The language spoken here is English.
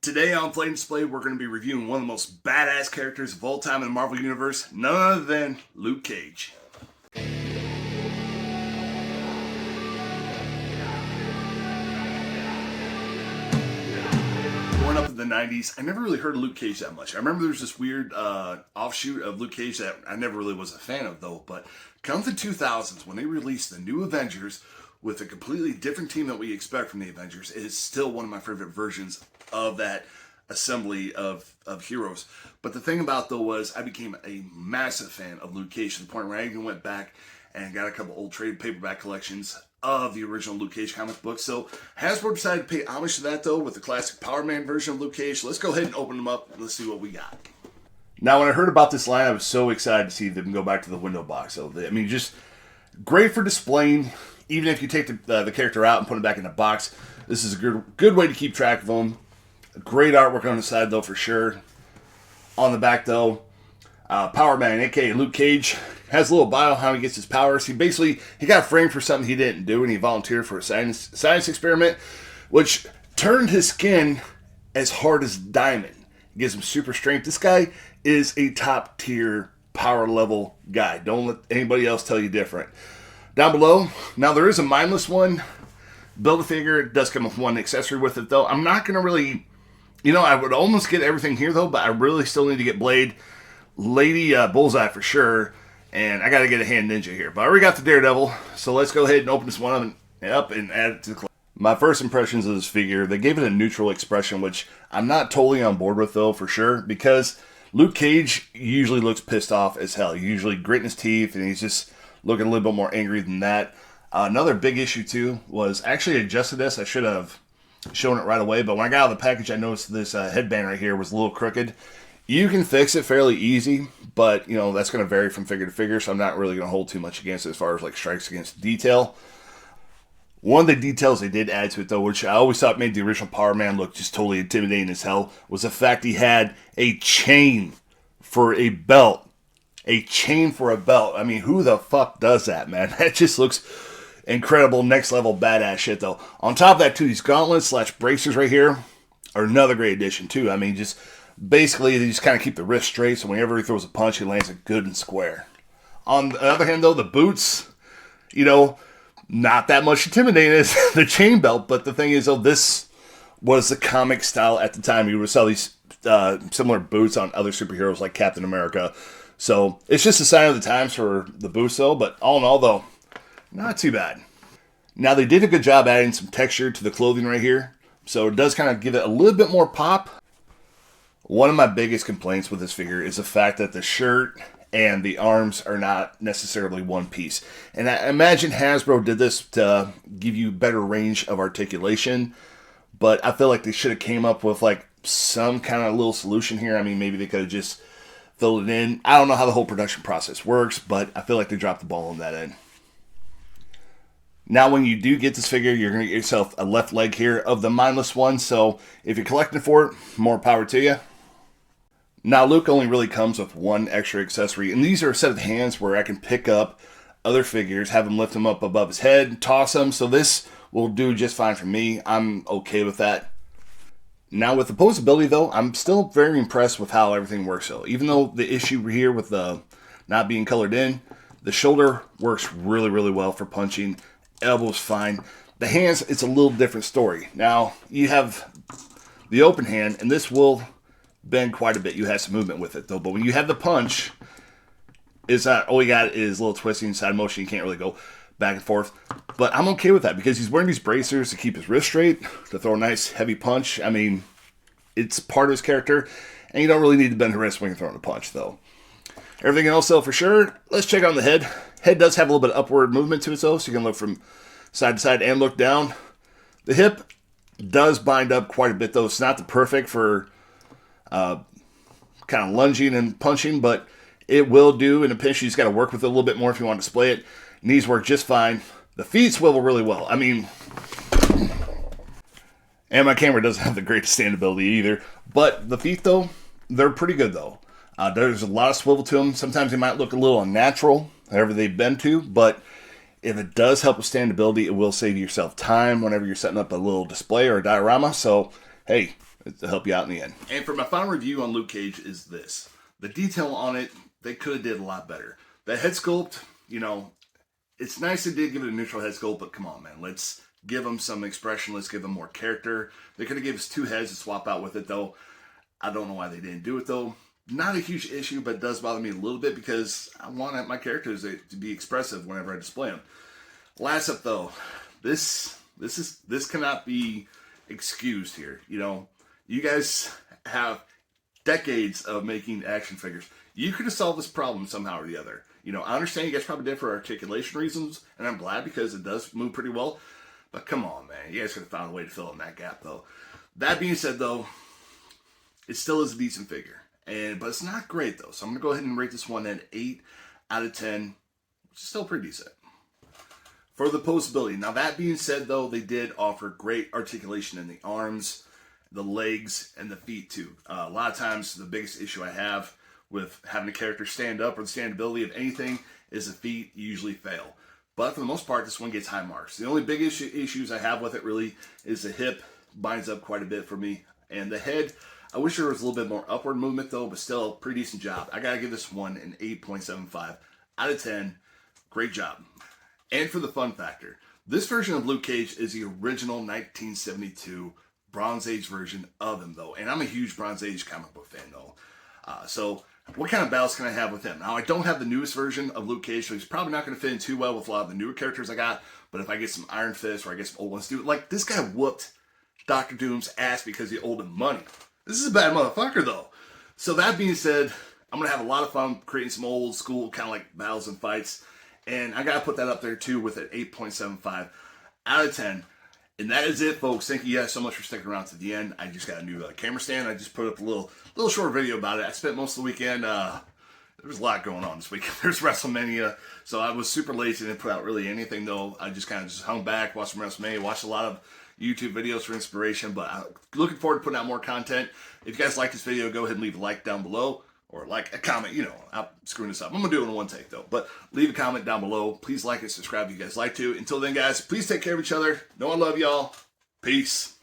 Today on Play and Display, we're going to be reviewing one of the most badass characters of all time in the Marvel Universe, none other than Luke Cage. Growing up in the 90s, I never really heard of Luke Cage that much. I remember there was this weird offshoot of Luke Cage that I never really was a fan of, though. But come the 2000s, when they released the new Avengers with a completely different team that we expect from the Avengers, it is still one of my favorite versions of that assembly of heroes. But the thing about though was I became a massive fan of Luke Cage to the point where I even went back and got a couple old trade paperback collections of the original Luke Cage comic book. So Hasbro decided to pay homage to that though with the classic Power Man version of Luke Cage. So let's go ahead and open them up and let's see what we got. Now when I heard about this line, I was so excited to see them go back to the window box. So just great for displaying. Even if you take the character out and put him back in the box, this is a good way to keep track of them. Great artwork on the side, though, for sure. On the back, though, Power Man, a.k.a. Luke Cage, has a little bio how he gets his powers. He got framed for something he didn't do, and he volunteered for a science experiment, which turned his skin as hard as diamond. It gives him super strength. This guy is a top-tier power-level guy. Don't let anybody else tell you different. Down below, now there is a mindless one. Build-A-Figure. It does come with one accessory with it, though. I'm not going to really... I would almost get everything here, though, but I really still need to get Blade, Lady Bullseye for sure, and I got to get a Hand Ninja here. But I already got the Daredevil, so let's go ahead and open this one up and add it to the collection. My first impressions of this figure, they gave it a neutral expression, which I'm not totally on board with, though, for sure, because Luke Cage usually looks pissed off as hell. Usually gritting his teeth, and he's just looking a little bit more angry than that. Another big issue, too, was actually adjusted this. I should have shown it right away, but when I got out of the package, I noticed this headband right here was a little crooked. You can fix it fairly easy, but, that's going to vary from figure to figure, so I'm not really going to hold too much against it as far as, strikes against detail. One of the details they did add to it, though, which I always thought made the original Power Man look just totally intimidating as hell, was the fact he had a chain for a belt. A chain for a belt. I mean, who the fuck does that, man? That just looks incredible, next level badass shit, though. On top of that, too, these gauntlets / bracers right here are another great addition, too. I mean, just basically, they just kind of keep the wrist straight, so whenever he throws a punch, he lands it good and square. On the other hand, though, the boots, not that much intimidating as the chain belt, but the thing is, though, this was the comic style at the time. You would sell these similar boots on other superheroes like Captain America. So it's just a sign of the times for the boots, though. But all in all, though, not too bad. Now, they did a good job adding some texture to the clothing right here. So it does kind of give it a little bit more pop. One of my biggest complaints with this figure is the fact that the shirt and the arms are not necessarily one piece. And I imagine Hasbro did this to give you better range of articulation. But I feel like they should have came up with some kind of little solution here. I mean, maybe they could have just filled it in. I don't know how the whole production process works, but I feel like they dropped the ball on that end. Now, when you do get this figure, you're going to get yourself a left leg here of the mindless one. So if you're collecting for it, more power to you. Now, Luke only really comes with one extra accessory, and these are a set of hands where I can pick up other figures, have him lift them up above his head, toss them. So this will do just fine for me. I'm okay with that. Now, with the posability, though, I'm still very impressed with how everything works, though. Even though the issue here with the not being colored in, the shoulder works really, really well for punching. Elbow's fine. The hands, it's a little different story. Now, you have the open hand, and this will bend quite a bit. You have some movement with it, though. But when you have the punch, it's not, all you got is a little twisting side motion. You can't really go back and forth. But I'm okay with that because he's wearing these bracers to keep his wrist straight, to throw a nice heavy punch. I mean, it's part of his character, and you don't really need to bend the wrist when you're throwing a punch, though. Everything else, though, for sure, let's check on the head. Head does have a little bit of upward movement to it, though, so you can look from side to side and look down. The hip does bind up quite a bit, though. It's not the perfect for kind of lunging and punching, but it will do. In a pinch, you just got to work with it a little bit more if you want to display it. Knees work just fine. The feet swivel really well. I mean, and my camera doesn't have the greatest standability either. But the feet, though, they're pretty good, though. There's a lot of swivel to them. Sometimes they might look a little unnatural, however they've been to, but if it does help with standability, it will save yourself time whenever you're setting up a little display or a diorama. So, hey, to help you out in the end. And for my final review on Luke Cage is this. The detail on it, they could have did a lot better. The head sculpt, you know, it's nice they did give it a neutral head sculpt, but come on, man. Let's give them some expression. Let's give them more character. They could have gave us 2 heads to swap out with it, though. I don't know why they didn't do it, though. Not a huge issue, but it does bother me a little bit because I want my characters to be expressive whenever I display them. Last up, though, this cannot be excused here. You know, you guys have decades of making action figures. You could have solved this problem somehow or the other. You know, I understand you guys probably did for articulation reasons, and I'm glad because it does move pretty well. But come on, man. You guys could have found a way to fill in that gap, though. That being said, though, it still is a decent figure. But it's not great, though. So I'm going to go ahead and rate this one at 8 out of 10, which is still pretty decent. For the posability. Now, that being said, though, they did offer great articulation in the arms, the legs, and the feet, too. A lot of times, the biggest issue I have with having a character stand up or the standability of anything is the feet usually fail. But for the most part, this one gets high marks. The only big issues I have with it really is the hip binds up quite a bit for me. And the head, I wish there was a little bit more upward movement though, but still pretty decent job. I gotta give this one an 8.75 out of 10. Great job. And for the fun factor, this version of Luke Cage is the original 1972 Bronze Age version of him though. And I'm a huge Bronze Age comic book fan though. So what kind of battles can I have with him? Now, I don't have the newest version of Luke Cage, so he's probably not going to fit in too well with a lot of the newer characters I got. But if I get some Iron Fist or I get some old ones, dude, like this guy whooped Dr. Doom's ass because he owed him money. This is a bad motherfucker, though. So that being said, I'm going to have a lot of fun creating some old school kind of like battles and fights. And I got to put that up there too with an 8.75 out of 10. And that is it, folks. Thank you guys so much for sticking around to the end. I just got a new camera stand. I just put up a little short video about it. I spent most of the weekend. There was a lot going on this weekend. There's WrestleMania, so I was super lazy and didn't put out really anything, though. I just kind of hung back, watched some WrestleMania, watched a lot of YouTube videos for inspiration, but I'm looking forward to putting out more content. If you guys like this video, go ahead and leave a like down below. Or like a comment, you know, I'm screwing this up. I'm going to do it in one take, though. But leave a comment down below. Please like and subscribe if you guys like to. Until then, guys, please take care of each other. Know I love y'all. Peace.